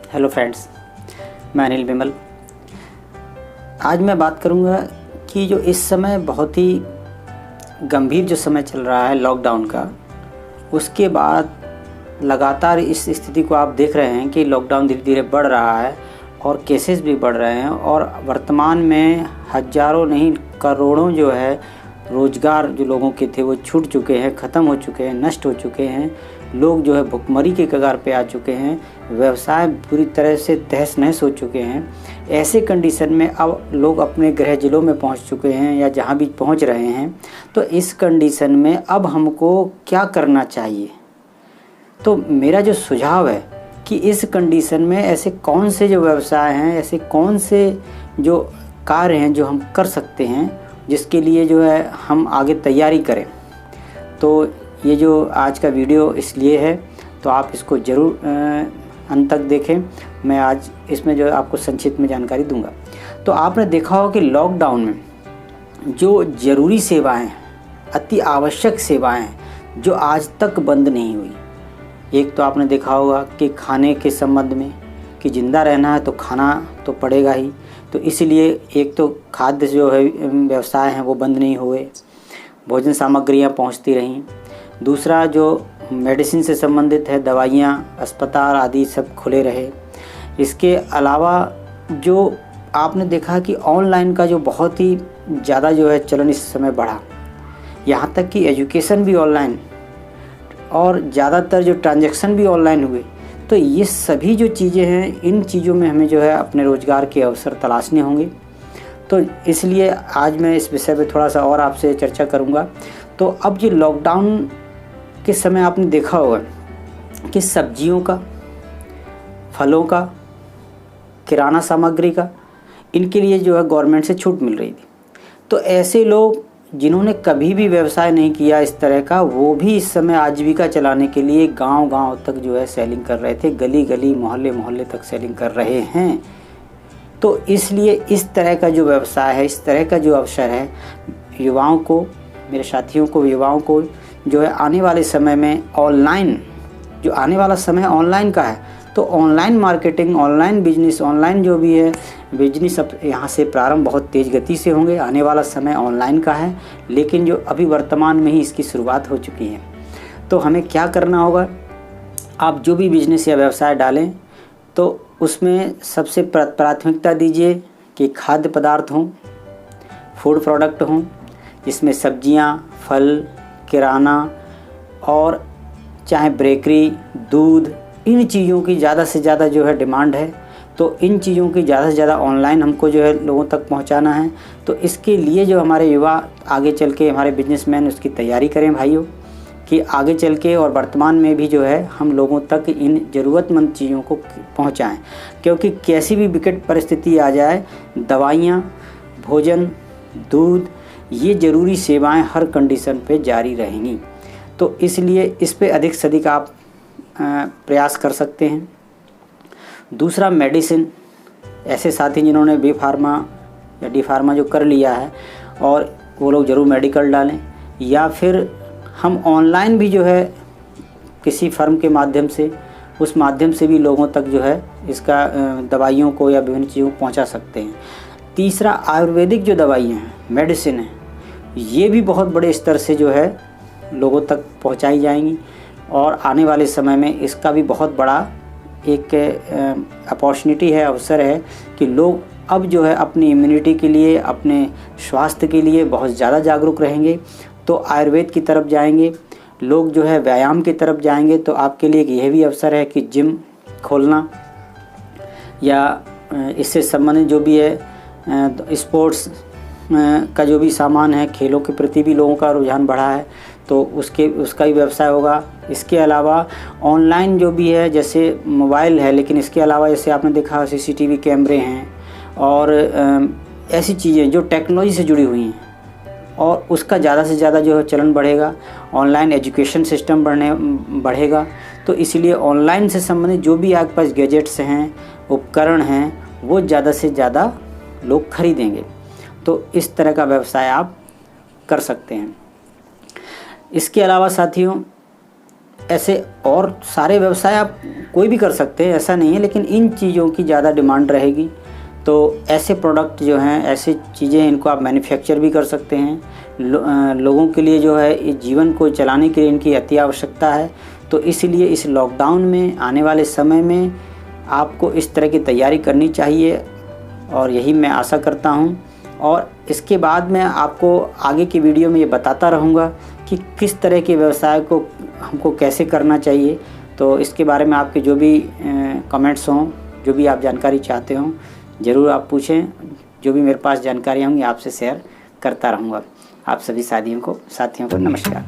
Hello friends, मैं अनिल विमल। आज मैं बात करूंगा कि जो इस समय बहुत ही गंभीर जो समय चल रहा है लॉकडाउन का, उसके बाद लगातार इस स्थिति को आप देख रहे हैं कि लॉकडाउन धीरे धीरे बढ़ रहा है और केसेस भी बढ़ रहे हैं और वर्तमान में हज़ारों नहीं करोड़ों जो है रोज़गार जो लोगों के थे वो छूट चुके हैं, ख़त्म हो चुके हैं, नष्ट हो चुके हैं। लोग जो है भुखमरी के कगार पे आ चुके हैं, व्यवसाय पूरी तरह से तहस नहस हो चुके हैं। ऐसे कंडीशन में अब लोग अपने गृह जिलों में पहुंच चुके हैं या जहां भी पहुंच रहे हैं। तो इस कंडीशन में अब हमको क्या करना चाहिए? तो मेरा जो सुझाव है कि इस कंडीशन में ऐसे कौन से जो व्यवसाय हैं, ऐसे कौन से जो कार्य हैं जो हम कर सकते हैं, जिसके लिए जो है हम आगे तैयारी करें। तो ये जो आज का वीडियो इसलिए है, तो आप इसको ज़रूर अंत तक देखें। मैं आज इसमें जो है आपको संक्षिप्त में जानकारी दूंगा। तो आपने देखा होगा कि लॉकडाउन में जो ज़रूरी सेवाएं, अति आवश्यक सेवाएं जो आज तक बंद नहीं हुई। एक तो आपने देखा होगा कि खाने के संबंध में कि ज़िंदा रहना है तो खाना तो पड़ेगा ही, तो इसलिए एक तो खाद्य जो है व्यवसाय हैं वो बंद नहीं हुए, भोजन सामग्रियां पहुंचती रहीं। दूसरा जो मेडिसिन से संबंधित है, दवाइयाँ, अस्पताल आदि सब खुले रहे। इसके अलावा जो आपने देखा कि ऑनलाइन का जो बहुत ही ज़्यादा जो है चलन इस समय बढ़ा, यहाँ तक कि एजुकेशन भी ऑनलाइन और ज़्यादातर जो ट्रांजैक्शन भी ऑनलाइन हुए। तो ये सभी जो चीज़ें हैं, इन चीज़ों में हमें जो है अपने रोज़गार के अवसर तलाशने होंगे। तो इसलिए आज मैं इस विषय पे थोड़ा सा और आपसे चर्चा करूँगा। तो अब ये लॉकडाउन के समय आपने देखा होगा कि सब्जियों का, फलों का, किराना सामग्री का, इनके लिए जो है गवर्नमेंट से छूट मिल रही थी। तो ऐसे लोग जिन्होंने कभी भी व्यवसाय नहीं किया इस तरह का, वो भी इस समय आजीविका चलाने के लिए गांव-गांव तक जो है सेलिंग कर रहे थे, गली-गली, मोहल्ले-मोहल्ले तक सेलिंग कर रहे हैं। तो इसलिए इस तरह का जो व्यवसाय है, इस तरह का जो अवसर है, युवाओं को, मेरे साथियों को, युवाओं को जो है आने वाले समय में ऑनलाइन, जो आने वाला समय ऑनलाइन का है, तो online marketing, online business, online जो भी है बिजनेस अब यहाँ से प्रारंभ बहुत तेज़ गति से होंगे। आने वाला समय ऑनलाइन का है, लेकिन जो अभी वर्तमान में ही इसकी शुरुआत हो चुकी है। तो हमें क्या करना होगा? आप जो भी बिजनेस या व्यवसाय डालें तो उसमें सबसे प्राथमिकता दीजिए कि खाद्य पदार्थ हों, फूड प्रोडक्ट हों, जिसमें सब्जियां, फल, किराना और चाहे बेकरी, दूध, इन चीज़ों की ज़्यादा से ज़्यादा जो है डिमांड है। तो इन चीज़ों की ज़्यादा से ज़्यादा ऑनलाइन हमको जो है लोगों तक पहुंचाना है। तो इसके लिए जो हमारे युवा आगे चल के, हमारे बिजनेसमैन, उसकी तैयारी करें भाइयों, कि आगे चल के और वर्तमान में भी जो है हम लोगों तक इन ज़रूरतमंद चीज़ों को पहुंचाएं। क्योंकि कैसी भी विकट परिस्थिति आ जाए, दवाइयाँ, भोजन, दूध, ये ज़रूरी सेवाएं हर कंडीशन पे जारी रहेंगी। तो इसलिए इस पे अधिक से अधिक आप प्रयास कर सकते हैं। दूसरा, मेडिसिन, ऐसे साथी जिन्होंने बी फार्मा या डी फार्मा जो कर लिया है, और वो लोग ज़रूर मेडिकल डालें, या फिर हम ऑनलाइन भी जो है किसी फर्म के माध्यम से, उस माध्यम से भी लोगों तक जो है इसका दवाइयों को या विभिन्न चीज़ों को पहुंचा सकते हैं। तीसरा, आयुर्वेदिक जो दवाइयाँ हैं, मेडिसिन है, ये भी बहुत बड़े स्तर से जो है लोगों तक पहुंचाई जाएंगी और आने वाले समय में इसका भी बहुत बड़ा एक अपॉर्चुनिटी है, अवसर है कि लोग अब जो है अपनी इम्यूनिटी के लिए, अपने स्वास्थ्य के लिए बहुत ज़्यादा जागरूक रहेंगे। तो आयुर्वेद की तरफ जाएंगे लोग, जो है व्यायाम की तरफ जाएंगे। तो आपके लिए यह भी अवसर है कि जिम खोलना या इससे संबंधित जो भी है स्पोर्ट्स का जो भी सामान है, खेलों के प्रति भी लोगों का रुझान बढ़ा है, तो उसका भी व्यवसाय होगा। इसके अलावा ऑनलाइन जो भी है, जैसे मोबाइल है, लेकिन इसके अलावा जैसे आपने देखा सीसीटीवी कैमरे हैं और ऐसी चीज़ें जो टेक्नोलॉजी से जुड़ी हुई हैं, और उसका ज़्यादा से ज़्यादा जो है चलन बढ़ेगा। ऑनलाइन एजुकेशन सिस्टम बढ़ेगा। तो इसलिए ऑनलाइन से संबंधित जो भी आपके पास गैजेट्स हैं, उपकरण हैं, वो ज़्यादा से ज़्यादा लोग खरीदेंगे। तो इस तरह का व्यवसाय आप कर सकते हैं। इसके अलावा साथियों, ऐसे और सारे व्यवसाय आप कोई भी कर सकते हैं, ऐसा नहीं है, लेकिन इन चीज़ों की ज़्यादा डिमांड रहेगी। तो ऐसे प्रोडक्ट जो हैं, ऐसी चीज़ें, इनको आप मैन्युफैक्चर भी कर सकते हैं। लोगों के लिए जो है इस जीवन को चलाने के लिए इनकी अति आवश्यकता है। तो इसलिए इस लॉकडाउन में आने वाले समय में आपको इस तरह की तैयारी करनी चाहिए, और यही मैं आशा करता हूँ। और इसके बाद मैं आपको आगे की वीडियो में ये बताता रहूँगा कि किस तरह के व्यवसाय को हमको कैसे करना चाहिए। तो इसके बारे में आपके जो भी कमेंट्स हों, जो भी आप जानकारी चाहते हों, ज़रूर आप पूछें। जो भी मेरे पास जानकारी होंगी आपसे शेयर करता रहूँगा। आप सभी साथियों को नमस्कार।